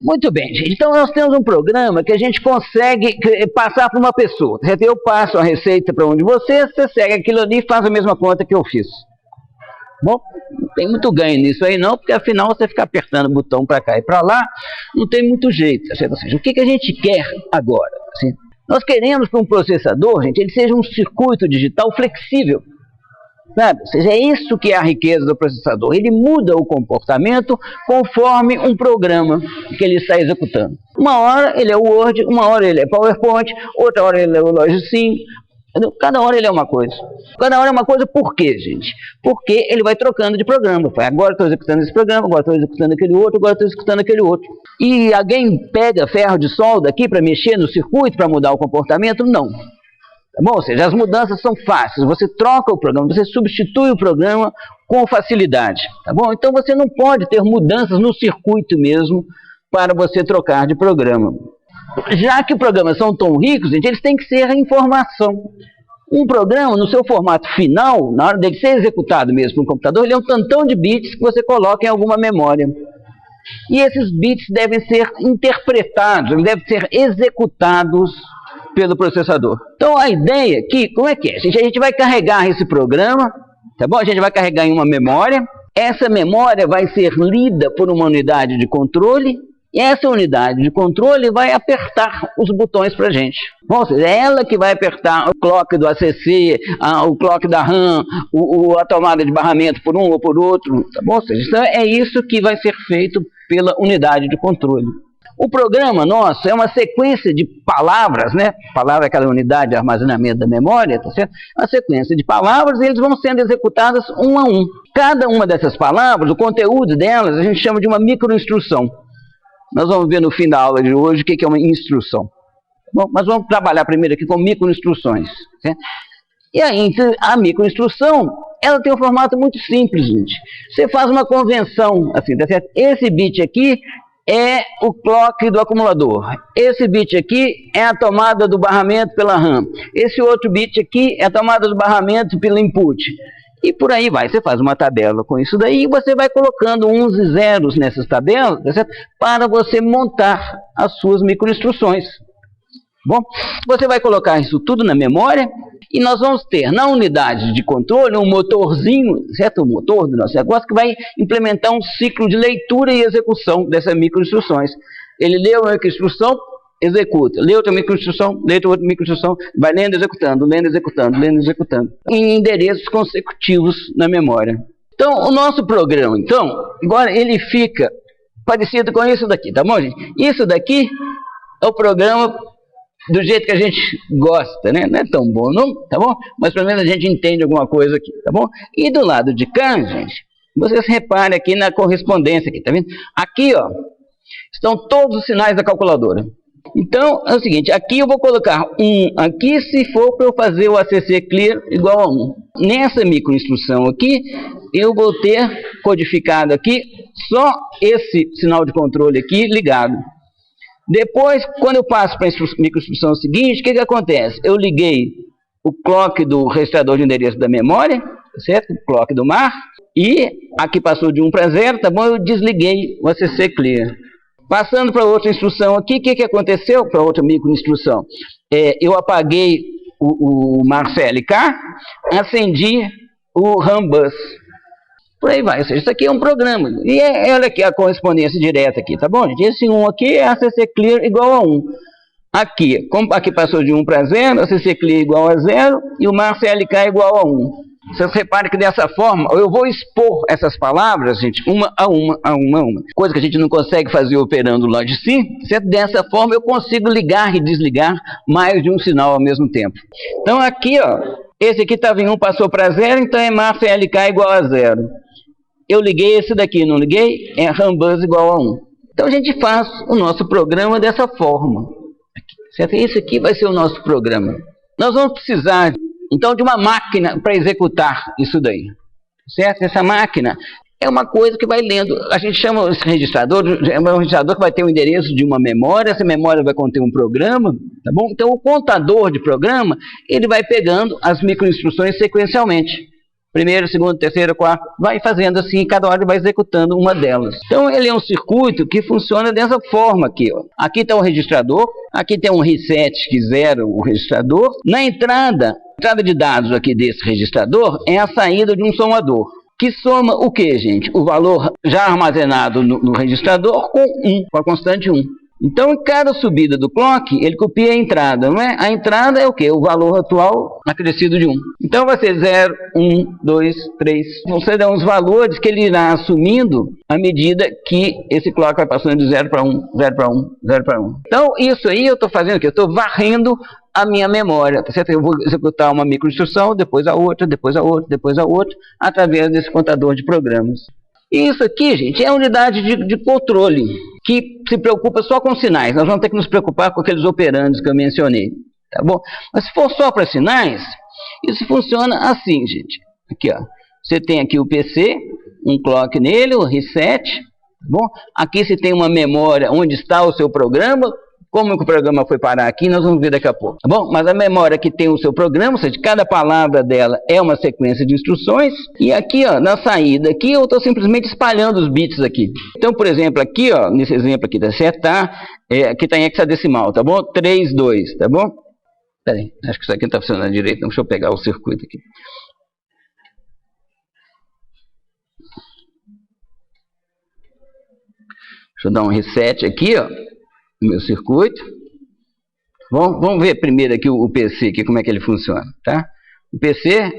Muito bem, gente. Então nós temos um programa que a gente consegue passar para uma pessoa. Eu passo a receita para um de vocês, você segue aquilo ali e faz a mesma conta que eu fiz. Bom, não tem muito ganho nisso aí não, porque afinal você fica apertando o botão para cá e para lá, não tem muito jeito. Ou seja, o que a gente quer agora? Assim, nós queremos que um processador, gente, ele seja um circuito digital flexível. Sabe? Ou seja, é isso que é a riqueza do processador. Ele muda o comportamento conforme um programa que ele está executando. Uma hora ele é o Word, uma hora ele é PowerPoint, outra hora ele é o Logisim. Cada hora ele é uma coisa. Cada hora é uma coisa por quê, gente? Porque ele vai trocando de programa. Agora estou executando esse programa, agora estou executando aquele outro, agora estou executando aquele outro. E alguém pega ferro de solda aqui para mexer no circuito, para mudar o comportamento? Não. Tá bom? Ou seja, as mudanças são fáceis, você troca o programa, você substitui o programa com facilidade, tá bom? Então você não pode ter mudanças no circuito mesmo para você trocar de programa. Já que programas são tão ricos, gente, eles têm que ser informação. Um programa, no seu formato final, na hora dele ser executado mesmo no computador, ele é um tantão de bits que você coloca em alguma memória. E esses bits devem ser interpretados, eles devem ser executados pelo processador. Então a ideia aqui, como é que é? A gente vai carregar esse programa, tá bom? A gente vai carregar em uma memória, essa memória vai ser lida por uma unidade de controle, e essa unidade de controle vai apertar os botões para a gente. Bom, é ela que vai apertar o clock do ACC, o clock da RAM, a tomada de barramento por um ou por outro, tá bom? Então é isso que vai ser feito pela unidade de controle. O programa nosso é uma sequência de palavras, né? Palavra é aquela unidade de armazenamento da memória, tá certo? É uma sequência de palavras e eles vão sendo executadas um a um. Cada uma dessas palavras, o conteúdo delas, a gente chama de uma microinstrução. Nós vamos ver no fim da aula de hoje o que é uma instrução. Bom, mas vamos trabalhar primeiro aqui com microinstruções. Certo? E aí, a microinstrução, ela tem um formato muito simples, gente. Você faz uma convenção, assim, tá certo? Esse bit aqui é o clock do acumulador. Esse bit aqui é a tomada do barramento pela RAM. Esse outro bit aqui é a tomada do barramento pelo input. E por aí vai. Você faz uma tabela com isso daí e você vai colocando uns e zeros nessas tabelas, tá certo? Para você montar as suas microinstruções. Bom, você vai colocar isso tudo na memória e nós vamos ter na unidade de controle um motorzinho, certo? O motor do nosso negócio que vai implementar um ciclo de leitura e execução dessas microinstruções. Ele lê uma microinstrução, executa, lê outra microinstrução, lê outra microinstrução, vai lendo, executando, lendo, executando, lendo, executando, em endereços consecutivos na memória. Então, o nosso programa, então, agora ele fica parecido com isso daqui, tá bom, gente? Isso daqui é o programa do jeito que a gente gosta, né? Não é tão bom, não, tá bom? Mas pelo menos a gente entende alguma coisa aqui, tá bom? E do lado de cá, gente, vocês reparem aqui na correspondência aqui, tá vendo? Aqui, ó, estão todos os sinais da calculadora. Então, é o seguinte, aqui eu vou colocar 1 aqui se for para eu fazer o ACC clear igual a 1. Nessa microinstrução aqui, eu vou ter codificado aqui só esse sinal de controle aqui ligado. Depois, quando eu passo para a microinstrução seguinte, o que acontece? Eu liguei o clock do registrador de endereço da memória, certo? O clock do mar, e aqui passou de 1 para 0, tá bom? Eu desliguei o ACC clear. Passando para outra instrução aqui, o que aconteceu para outra microinstrução? Eu apaguei o MarCLK, acendi o RAM bus. Por aí vai, ou seja, isso aqui é um programa. E olha aqui a correspondência direta aqui, tá bom, gente? Esse 1 aqui é ACC clear igual a 1. Aqui, como aqui passou de 1 para 0, ACC clear igual a 0 e o MarCLK igual a 1. Vocês reparem que dessa forma, eu vou expor essas palavras, gente, uma a uma. Coisa que a gente não consegue fazer operando o Logisim, certo? Dessa forma eu consigo ligar e desligar mais de um sinal ao mesmo tempo. Então aqui, ó, esse aqui estava em 1, passou para 0, então é MarCLK igual a 0. Eu liguei esse daqui, não liguei? É RAM bus igual a 1. Então a gente faz o nosso programa dessa forma. Certo? Esse aqui vai ser o nosso programa. Nós vamos precisar, então, de uma máquina para executar isso daí. Certo? Essa máquina é uma coisa que vai lendo. A gente chama esse registrador, é um registrador que vai ter o endereço de uma memória, essa memória vai conter um programa, tá bom? Então o contador de programa, ele vai pegando as microinstruções sequencialmente. primeiro, segundo, terceiro, quarto, vai fazendo assim, cada hora ele vai executando uma delas. Então ele é um circuito que funciona dessa forma aqui, ó. Aqui está o registrador, aqui tem um reset que zera o registrador. Na entrada de dados aqui desse registrador é a saída de um somador, que soma o que, gente? O valor já armazenado no registrador com a constante 1. Então, em cada subida do clock, ele copia a entrada, não é? A entrada é o quê? O valor atual acrescido de 1. Então, vai ser 0, 1, 2, 3. Você dá uns valores que ele irá assumindo à medida que esse clock vai passando de 0 para 1, 0 para 1, 0 para 1. Então, isso aí eu estou fazendo o quê? Eu estou varrendo a minha memória, tá certo? Eu vou executar uma microinstrução, depois a outra, depois a outra, depois a outra, através desse contador de programas. E isso aqui, gente, é a unidade de controle, que se preocupa só com sinais. Nós vamos ter que nos preocupar com aqueles operandos que eu mencionei, tá bom? Mas se for só para sinais, isso funciona assim, gente. Aqui, ó. Você tem aqui o PC, um clock nele, o reset, tá bom? Aqui você tem uma memória onde está o seu programa. Como o programa foi parar aqui, nós vamos ver daqui a pouco, tá bom? Mas a memória que tem o seu programa, ou seja, cada palavra dela é uma sequência de instruções. E aqui, ó, na saída aqui, eu estou simplesmente espalhando os bits aqui. Então, por exemplo, aqui, ó, nesse exemplo aqui, tá certo? Aqui está em hexadecimal, tá bom? 3, 2, tá bom? Peraí, acho que isso aqui não está funcionando direito, então deixa eu pegar o circuito aqui. Deixa eu dar um reset aqui, ó, no meu circuito. Bom, vamos ver primeiro aqui o PC, aqui, como é que ele funciona, tá? O PC,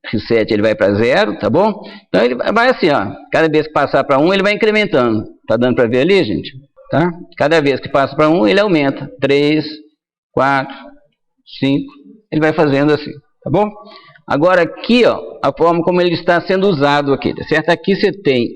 reset, ele vai para 0, tá bom? Então ele vai assim, ó, cada vez que passar para 1, ele vai incrementando. Tá dando para ver ali, gente? Tá? Cada vez que passa para 1, ele aumenta. 3, 4, 5, ele vai fazendo assim, tá bom? Agora aqui, ó, a forma como ele está sendo usado aqui, tá certo? Aqui você tem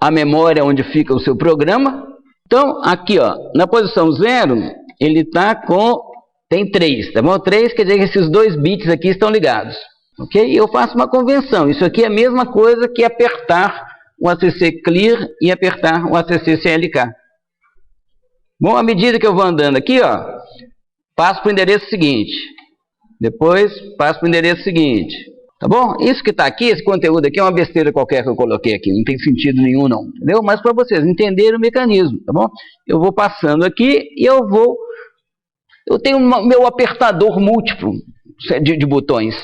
a memória onde fica o seu programa. Então, aqui, ó, na posição 0, ele está com, tem 3, tá bom? 3 quer dizer que esses 2 bits aqui estão ligados, ok? E eu faço uma convenção, isso aqui é a mesma coisa que apertar o ACC Clear e apertar o ACC CLK. Bom, à medida que eu vou andando aqui, ó, passo para o endereço seguinte, depois passo para o endereço seguinte. Tá bom? Isso que está aqui, esse conteúdo aqui é uma besteira qualquer que eu coloquei aqui, não tem sentido nenhum não, entendeu? Mas para vocês entenderem o mecanismo, tá bom? Eu vou passando aqui e eu tenho meu apertador múltiplo de botões,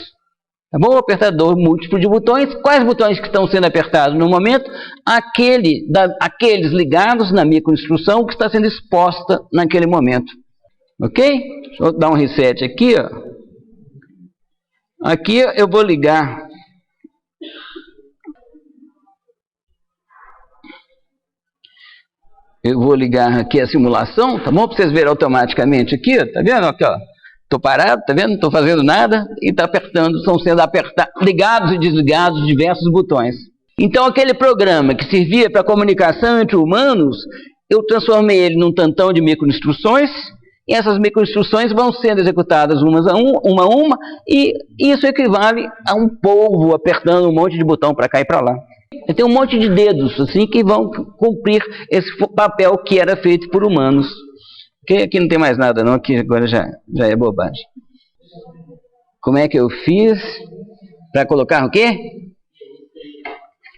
tá bom? Apertador múltiplo de botões. Quais botões que estão sendo apertados no momento? Aqueles ligados na microinstrução que está sendo exposta naquele momento, ok? Deixa eu dar um reset aqui, ó. Aqui eu vou ligar aqui a simulação, tá bom? Para vocês verem automaticamente aqui, ó, tá vendo? Aqui, ó, estou parado, tá vendo? Não estou fazendo nada e está apertando, estão sendo ligados e desligados diversos botões. Então aquele programa que servia para comunicação entre humanos, eu transformei ele num tantão de microinstruções. E essas microinstruções vão sendo executadas uma a uma, e isso equivale a um polvo apertando um monte de botão para cá e para lá. Tem um monte de dedos assim que vão cumprir esse papel que era feito por humanos. Okay? Aqui não tem mais nada não, aqui agora já é bobagem. Como é que eu fiz para colocar o quê?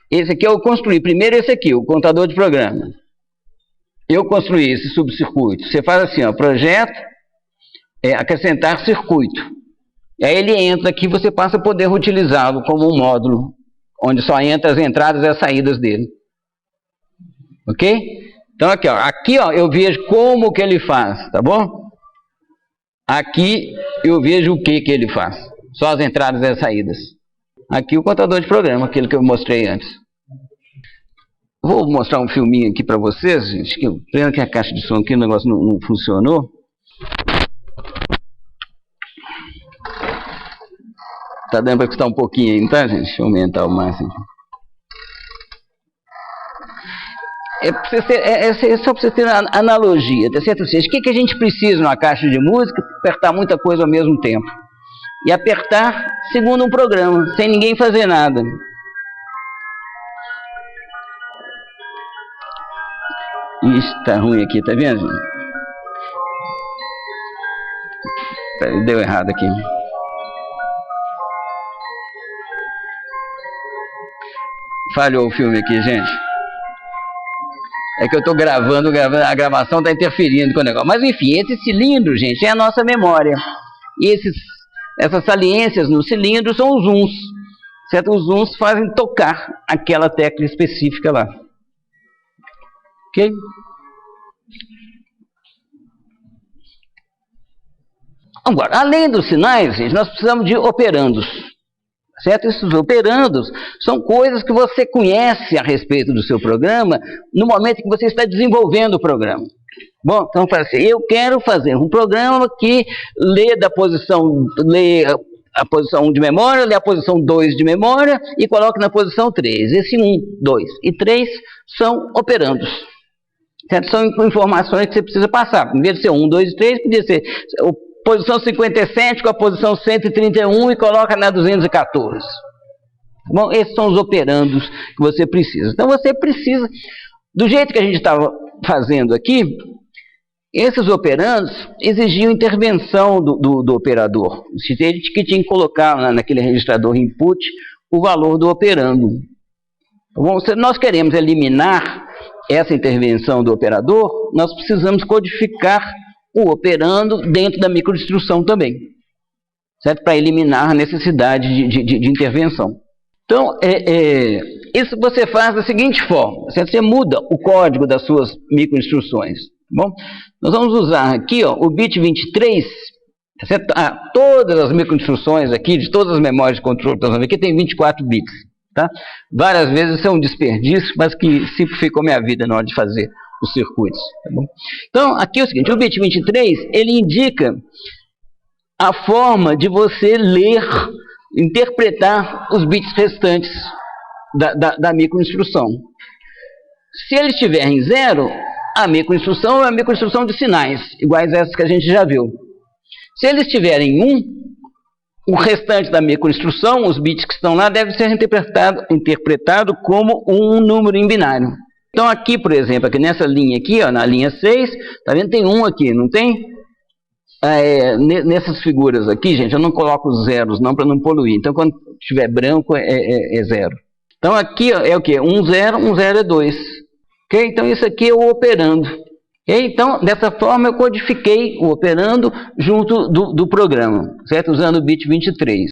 Esse aqui eu construí. Primeiro esse aqui, o contador de programa. Eu construí esse subcircuito. Você faz assim, ó, projeto, acrescentar circuito. E aí ele entra aqui, você passa a poder utilizá-lo como um módulo, onde só entra as entradas e as saídas dele. Ok? Então aqui, ó, eu vejo como que ele faz, tá bom? Aqui eu vejo o que ele faz. Só as entradas e as saídas. Aqui o contador de programa, aquele que eu mostrei antes. Vou mostrar um filminho aqui para vocês, gente. Pena que a caixa de som aqui, o negócio não funcionou. Tá dando para escutar um pouquinho aí, tá, gente? Deixa eu aumentar o máximo. É só para você ter uma analogia, tá certo? Ou seja, o que a gente precisa numa caixa de música? Apertar muita coisa ao mesmo tempo. E apertar segundo um programa, sem ninguém fazer nada. Ixi, tá ruim aqui, tá vendo? Peraí, deu errado aqui. falhou o filme aqui, gente. É que eu estou gravando, a gravação está interferindo com o negócio. Mas enfim, esse cilindro, gente, é a nossa memória. E essas saliências no cilindro são os zooms. Certo? Os zooms fazem tocar aquela tecla específica lá. Ok? Agora, além dos sinais, gente, nós precisamos de operandos. Certo? Esses operandos são coisas que você conhece a respeito do seu programa no momento que você está desenvolvendo o programa. Bom, então fala assim, eu quero fazer um programa que lê a posição 1 de memória, lê a posição 2 de memória e coloca na posição 3. Esse 1, 2 e 3 são operandos. Certo? São informações que você precisa passar. Em vez de ser 1, 2 e 3, podia ser posição 57 com a posição 131 e coloca na 214. Bom, esses são os operandos que você precisa. Então você precisa, do jeito que a gente estava fazendo aqui, esses operandos exigiam intervenção do operador. Ele que tinha que colocar naquele registrador input o valor do operando. Bom, se nós queremos eliminar essa intervenção do operador, nós precisamos codificar o operando dentro da microinstrução também, certo? Para eliminar a necessidade de intervenção. Então, isso você faz da seguinte forma, certo? Você muda o código das suas microinstruções. Bom, nós vamos usar aqui ó, o bit 23, certo? Todas as microinstruções aqui, de todas as memórias de controle que nós vamos ver aqui, tem 24 bits. Tá? Várias vezes isso é um desperdício, mas que simplificou minha vida na hora de fazer os circuitos. Tá bom? Então, aqui é o seguinte, o bit 23, ele indica a forma de você ler, interpretar os bits restantes da microinstrução. Se ele estiver em 0, a microinstrução é uma microinstrução de sinais, iguais a essas que a gente já viu. Se ele estiver em 1, o restante da microinstrução, os bits que estão lá, deve ser interpretado como um número em binário. Então aqui, por exemplo, aqui nessa linha aqui, ó, na linha 6, tá vendo? Tem 1 aqui, não tem? Nessas figuras aqui, gente, eu não coloco os zeros não, para não poluir. Então quando tiver branco é 0. Então aqui ó, é o que? 1, 0, 1, 0 é 2. Okay? Então isso aqui é o operando. Okay? Então dessa forma eu codifiquei o operando junto do programa, certo? Usando o bit 23.